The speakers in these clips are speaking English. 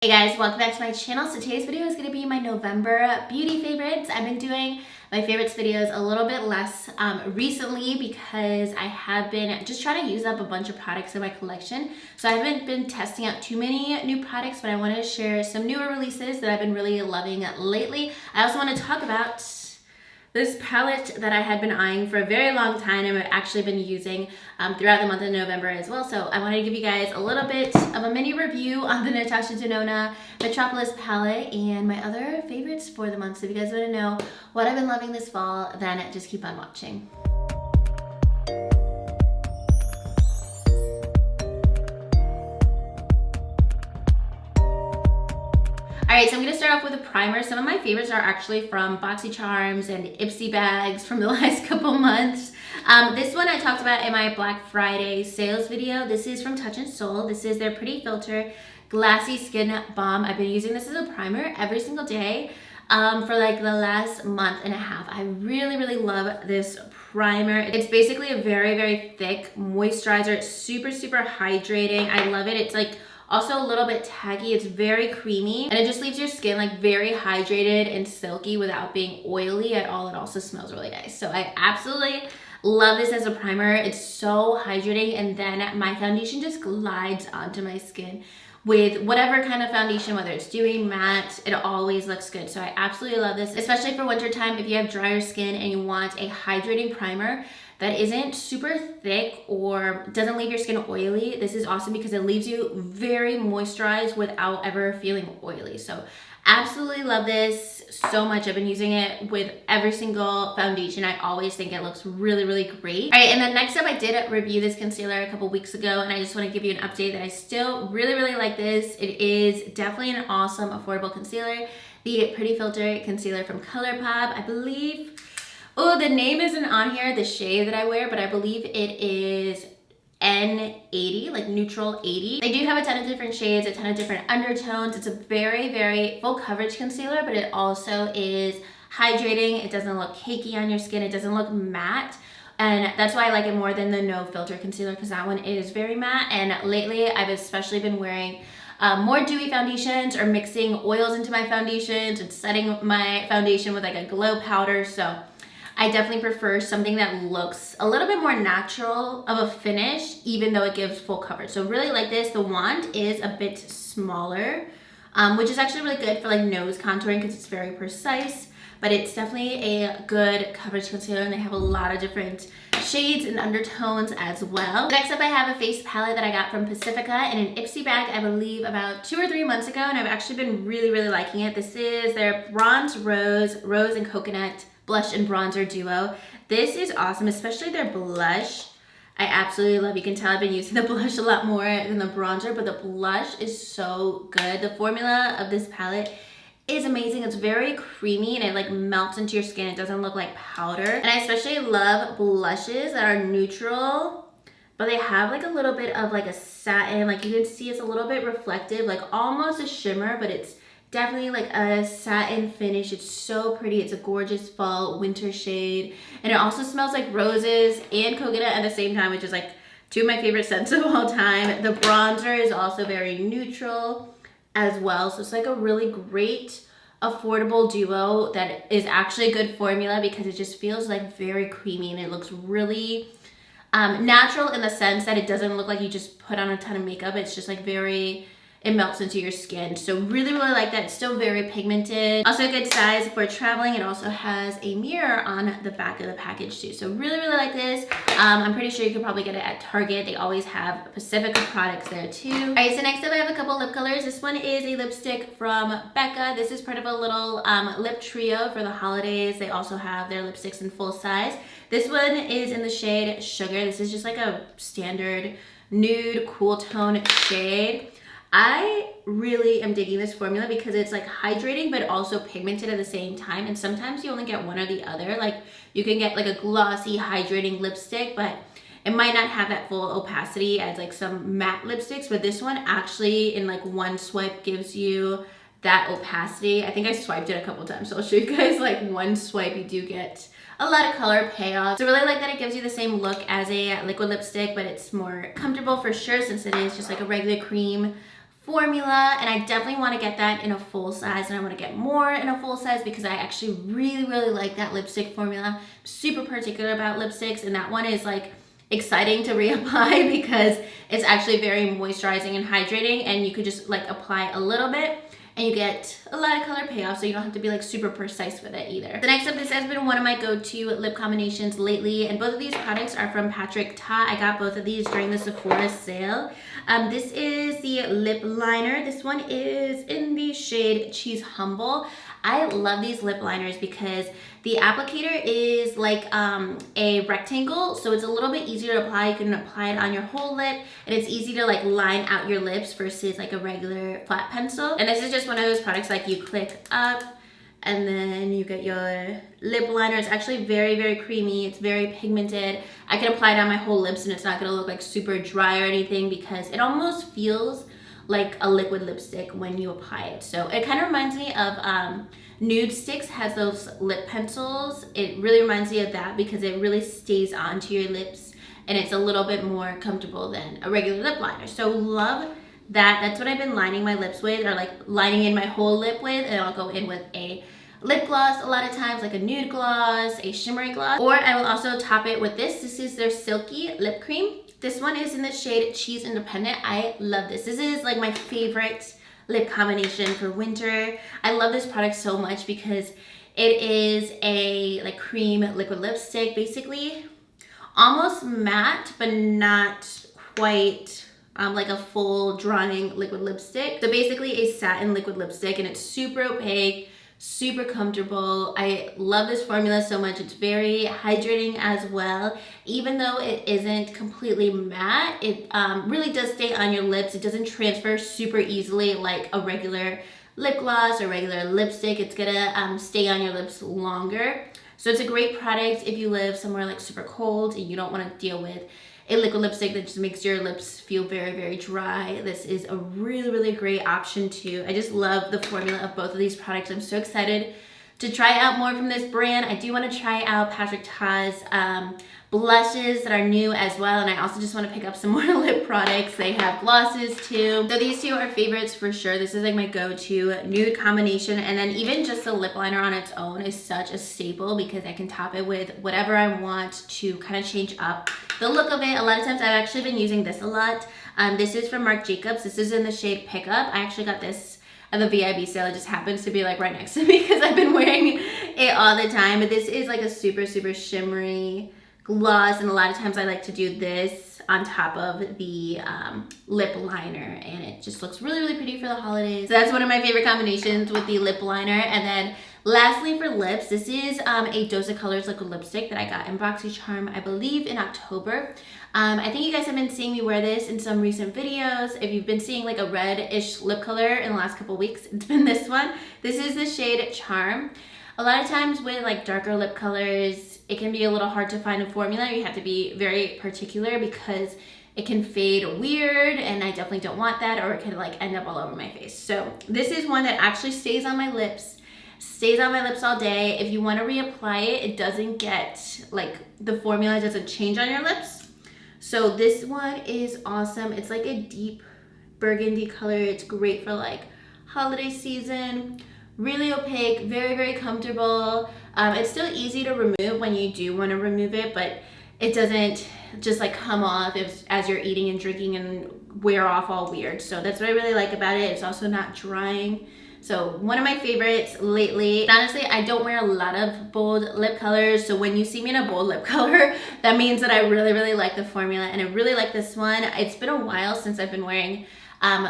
Hey guys, welcome back to my channel. So today's video is going to be my November beauty favorites. I've been doing my favorites videos a little bit less recently because I have been just trying to use up a bunch of products in my collection. So I haven't been testing out too many new products, but I wanted to share some newer releases that I've been really loving lately. I also want to talk about this palette that I had been eyeing for a very long time and I've actually been using throughout the month of November as well. So I wanted to give you guys a little bit of a mini review on the Natasha Denona Metropolis palette and my other favorites for the month. So if you guys want to know what I've been loving this fall, then just keep on watching. Alright, so I'm going to start off with a primer. Some of my favorites are actually from BoxyCharms and Ipsy bags from the last couple months. This one I talked about in my Black Friday sales video. This is from Touch in Sol. This is their Pretty Filter Glassy Skin Balm. I've been using this as a primer every single day for like the last month and a half. I really love this primer. It's basically a very thick moisturizer. It's super hydrating. I love it. It's like also a little bit taggy. It's very creamy and it just leaves your skin like very hydrated and silky without being oily at all. It also smells really nice. So I absolutely love this as a primer. It's so hydrating and then my foundation just glides onto my skin with whatever kind of foundation, whether it's dewy, matte, it always looks good. So I absolutely love this, especially for winter time. If you have drier skin and you want a hydrating primer that isn't super thick or doesn't leave your skin oily, this is awesome because it leaves you very moisturized without ever feeling oily. So absolutely love this so much. I've been using it with every single foundation. I always think it looks really great. All right, and then next up, I did review this concealer a couple weeks ago, and I just want to give you an update that I still really like this. It is definitely an awesome, affordable concealer. The Pretty Filter Concealer from ColourPop. I believe, oh, the name isn't on here, the shade that I wear, but I believe it is N80, like neutral 80. They do have a ton of different shades, a ton of different undertones. It's a very full coverage concealer, but it also is hydrating. It doesn't look cakey on your skin. It doesn't look matte. And that's why I like it more than the No Filter concealer, because that one is very matte. And lately, I've especially been wearing more dewy foundations or mixing oils into my foundations and setting my foundation with like a glow powder. So I definitely prefer something that looks a little bit more natural of a finish, even though it gives full coverage. So really like this. The wand is a bit smaller, which is actually really good for like nose contouring because it's very precise, but it's definitely a good coverage concealer and they have a lot of different shades and undertones as well. Next up, I have a face palette that I got from Pacifica in an Ipsy bag, I believe about 2 or 3 months ago, and I've actually been really liking it. This is their Bronze Rose and Coconut blush and bronzer duo. This is awesome, especially their blush. I absolutely love. You can tell I've been using the blush a lot more than the bronzer, but the blush is so good. The formula of this palette is amazing. It's very creamy and it like melts into your skin. It doesn't look like powder. And I especially love blushes that are neutral, but they have like a little bit of like a satin, like you can see it's a little bit reflective, like almost a shimmer, but it's definitely like a satin finish. It's so pretty. It's a gorgeous fall winter shade. And it also smells like roses and coconut at the same time, which is like 2 of my favorite scents of all time. The bronzer is also very neutral as well. So it's like a really great affordable duo that is actually a good formula because it just feels like very creamy and it looks really natural in the sense that it doesn't look like you just put on a ton of makeup. It's just like it melts into your skin. So really like that. It's still very pigmented. Also a good size for traveling. It also has a mirror on the back of the package too. So really like this. I'm pretty sure you could probably get it at Target. They always have Pacifica products there too. All right, so next up I have a couple lip colors. This one is a lipstick from Becca. This is part of a little lip trio for the holidays. They also have their lipsticks in full size. This one is in the shade Sugar. This is just like a standard nude cool tone shade. I really am digging this formula because it's like hydrating but also pigmented at the same time, and sometimes you only get one or the other. Like you can get like a glossy hydrating lipstick, but it might not have that full opacity as like some matte lipsticks, but this one actually in like one swipe gives you that opacity. I think I swiped it a couple times, so I'll show you guys like one swipe you do get a lot of color payoff. So really like that it gives you the same look as a liquid lipstick, but it's more comfortable for sure since it is just like a regular cream formula, and I definitely want to get that in a full size, and I want to get more in a full size because I actually really like that lipstick formula. I'm super particular about lipsticks, and that one is like exciting to reapply because it's actually very moisturizing and hydrating, and you could just like apply a little bit and you get a lot of color payoff, so you don't have to be like super precise with it either. The next up, this has been one of my go-to lip combinations lately, and both of these products are from Patrick Ta. I got both of these during the Sephora sale. This is the lip liner. This one is in the shade Cheese Humble. I love these lip liners because the applicator is like a rectangle, so it's a little bit easier to apply. You can apply it on your whole lip, and it's easy to like line out your lips versus like a regular flat pencil. And this is just one of those products like you click up and then you get your lip liner. It's actually very creamy. It's very pigmented. I can apply it on my whole lips and it's not gonna look like super dry or anything because it almost feels like a liquid lipstick when you apply it. So it kind of reminds me of Nude Sticks has those lip pencils. It really reminds me of that because it really stays onto your lips and it's a little bit more comfortable than a regular lip liner. So love that. That's what I've been lining my lips with, or like lining in my whole lip with, and I'll go in with a lip gloss a lot of times, like a nude gloss, a shimmery gloss, or I will also top it with this. This is their Silky Lip Cream. This one is in the shade Cheese Independent. I love this. This is like my favorite lip combination for winter. I love this product so much because it is a like cream liquid lipstick, basically almost matte, but not quite like a full drying liquid lipstick. So basically a satin liquid lipstick, and it's super opaque, super comfortable. I love this formula so much. It's very hydrating as well. Even though it isn't completely matte, it really does stay on your lips. It doesn't transfer super easily like a regular lip gloss or regular lipstick. It's gonna stay on your lips longer. So it's a great product if you live somewhere like super cold and you don't want to deal with a liquid lipstick that just makes your lips feel very dry. This is a really great option too. I just love the formula of both of these products. I'm so excited to try out more from this brand. I do want to try out Patrick Ta's blushes that are new as well, and I also just want to pick up some more lip products. They have glosses too. So these two are favorites for sure. This is like my go-to nude combination, and then even just the lip liner on its own is such a staple because I can top it with whatever I want to kind of change up the look of it. A lot of times I've actually been using this a lot. This is from Marc Jacobs. This is in the shade Pickup. I actually got this at the VIB sale. It just happens to be like right next to me because I've been wearing it all the time. But this is like a super shimmery gloss, and a lot of times I like to do this on top of the lip liner, and it just looks really pretty for the holidays. So that's one of my favorite combinations with the lip liner. And then lastly for lips, this is a Dose of Colors liquid lipstick that I got in BoxyCharm, I believe in October. I think you guys have been seeing me wear this in some recent videos. If you've been seeing like a red-ish lip color in the last couple weeks, it's been this one. This is the shade Charm. A lot of times with like darker lip colors, it can be a little hard to find a formula. You have to be very particular because it can fade weird, and I definitely don't want that, or it can like end up all over my face. So this is one that actually stays on my lips all day. If you want to reapply it, it doesn't get like, the formula doesn't change on your lips. So this one is awesome. It's like a deep burgundy color. It's great for like holiday season. Really opaque, very comfortable. It's still easy to remove when you do want to remove it, but it doesn't just like come off as you're eating and drinking and wear off all weird. So that's what I really like about it. It's also not drying. So one of my favorites lately. Honestly, I don't wear a lot of bold lip colors, so when you see me in a bold lip color, that means that I really like the formula, and I really like this one. It's been a while since I've been wearing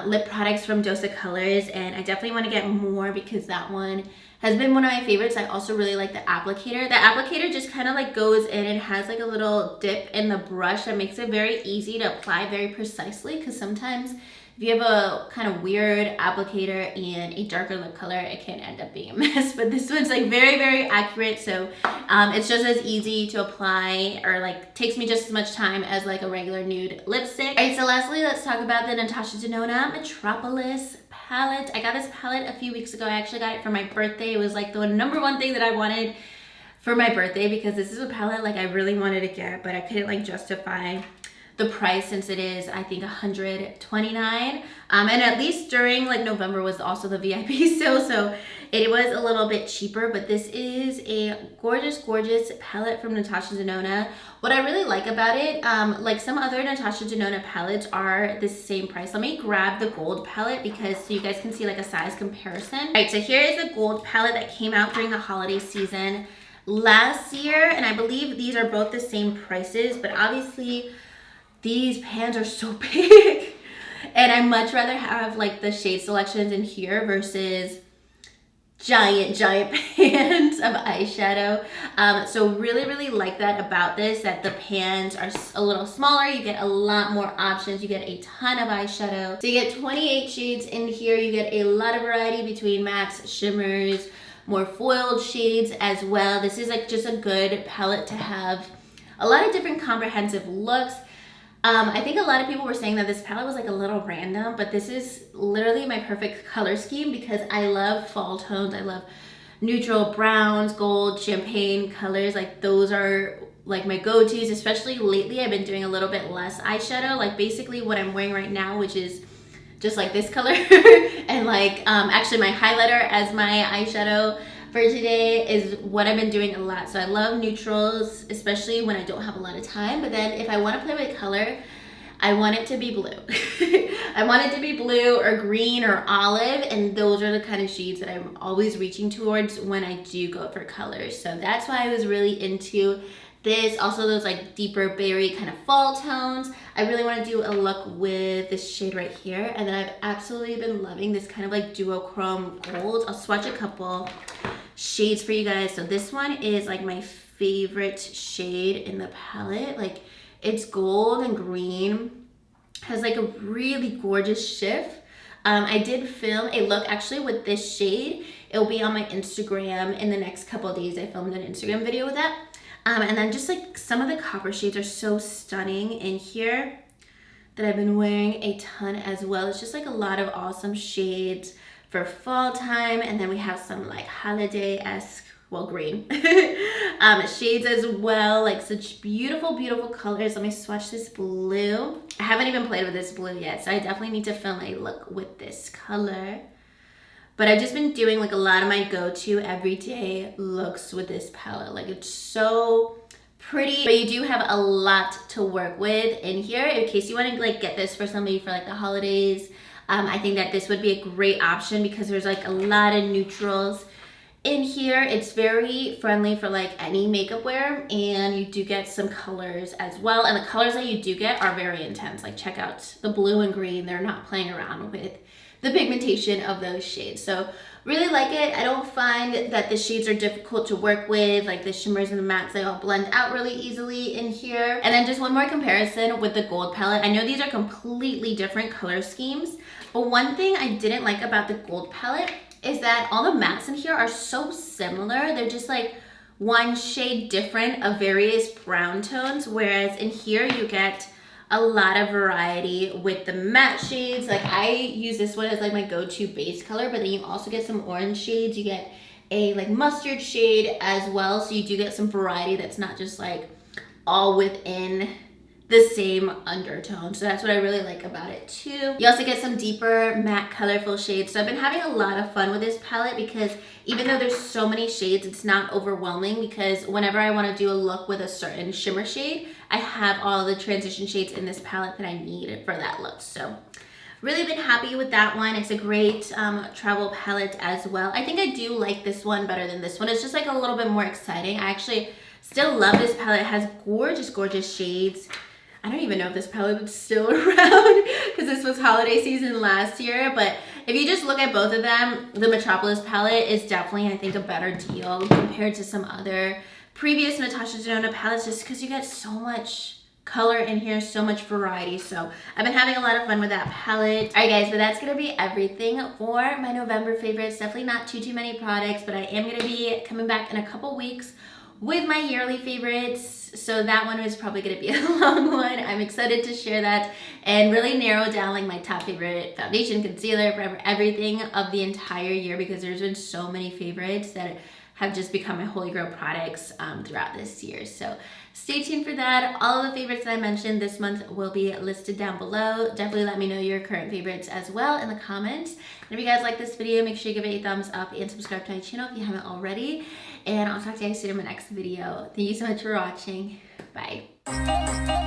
lip products from Dose of Colors, and I definitely want to get more because that one has been one of my favorites. I also really like the applicator. The applicator just kind of like goes in and has like a little dip in the brush that makes it very easy to apply very precisely, because sometimes if you have a kind of weird applicator and a darker lip color, it can end up being a mess. But this one's like very accurate, so it's just as easy to apply, or like takes me just as much time as like a regular nude lipstick. All right, so lastly, let's talk about the Natasha Denona Metropolis palette. I got this palette a few weeks ago. I actually got it for my birthday. It was like the #1 thing that I wanted for my birthday, because this is a palette like I really wanted to get, but I couldn't like justify the price, since it is, I think, $129. And at least during like November was also the VIP sale, so it was a little bit cheaper. But this is a gorgeous palette from Natasha Denona. What I really like about it, like some other Natasha Denona palettes are the same price. Let me grab the gold palette because so you guys can see like a size comparison. All right, so here is the gold palette that came out during the holiday season last year, and I believe these are both the same prices, but obviously these pans are so big and I much rather have like the shade selections in here versus giant pans of eyeshadow. So really like that about this, that the pans are a little smaller. You get a lot more options. You get a ton of eyeshadow. So you get 28 shades in here. You get a lot of variety between mattes, shimmers, more foiled shades as well. This is like just a good palette to have a lot of different comprehensive looks. I think a lot of people were saying that this palette was like a little random, but this is literally my perfect color scheme because I love fall tones. I love neutral browns, gold, champagne colors. Like those are like my go-tos, especially lately. I've been doing a little bit less eyeshadow, like basically what I'm wearing right now, which is just like this color and like actually my highlighter as my eyeshadow for today is what I've been doing a lot. So I love neutrals, especially when I don't have a lot of time. But then if I want to play with color, I want it to be blue. I want it to be blue or green or olive, and those are the kind of shades that I'm always reaching towards when I do go for colors. So that's why I was really into this. Also those like deeper berry kind of fall tones. I really want to do a look with this shade right here. And then I've absolutely been loving this kind of like duochrome gold. I'll swatch a couple shades for you guys. So this one is like my favorite shade in the palette. Like it's gold and green, has like a really gorgeous shift. I did film a look actually with this shade. It'll be on my Instagram in the next couple of days. I filmed an Instagram video with that. And then just like some of the copper shades are so stunning in here that I've been wearing a ton as well. It's just like a lot of awesome shades for fall time. And then we have some like holiday-esque, well, green shades as well. Like such beautiful colors. Let me swatch this blue. I haven't even played with this blue yet, so I definitely need to film a look with this color. But I've just been doing like a lot of my go-to everyday looks with this palette. Like it's so pretty, but you do have a lot to work with in here. In case you want to like get this for somebody for like the holidays, I think that this would be a great option because there's like a lot of neutrals in here. It's very friendly for like any makeup wear, and you do get some colors as well. And the colors that you do get are very intense. Like check out the blue and green. They're not playing around with the pigmentation of those shades. So really like it. I don't find that the shades are difficult to work with. Like the shimmers and the mattes, they all blend out really easily in here. And then just one more comparison with the gold palette. I know these are completely different color schemes, but one thing I didn't like about the gold palette is that all the mattes in here are so similar. They're just like one shade different of various brown tones, whereas in here you get a lot of variety with the matte shades. Like I use this one as like my go-to base color, but then you also get some orange shades. You get a like mustard shade as well. So you do get some variety that's not just like all within the same undertone. So that's what I really like about it too. You also get some deeper matte colorful shades. So I've been having a lot of fun with this palette because even though there's so many shades, it's not overwhelming because whenever I want to do a look with a certain shimmer shade, I have all the transition shades in this palette that I need for that look. So really been happy with that one. It's a great travel palette as well. I think I do like this one better than this one. It's just like a little bit more exciting. I actually still love this palette. It has gorgeous shades. I don't even know if this palette was still around because this was holiday season last year, but if you just look at both of them, the Metropolis palette is definitely, I think, a better deal compared to some other previous Natasha Denona palettes just because you get so much color in here, so much variety. So I've been having a lot of fun with that palette. All right guys, but that's gonna be everything for my November favorites. Definitely not too many products, but I am gonna be coming back in a couple weeks with my yearly favorites. So that one is probably gonna be a long one. I'm excited to share that and really narrow down like my top favorite foundation, concealer, primer, everything of the entire year because there's been so many favorites that have just become my holy grail products throughout this year. So stay tuned for that. All of the favorites that I mentioned this month will be listed down below. Definitely let me know your current favorites as well in the comments. And if you guys like this video, make sure you give it a thumbs up and subscribe to my channel if you haven't already. And I'll talk to you guys soon in my next video. Thank you so much for watching. Bye.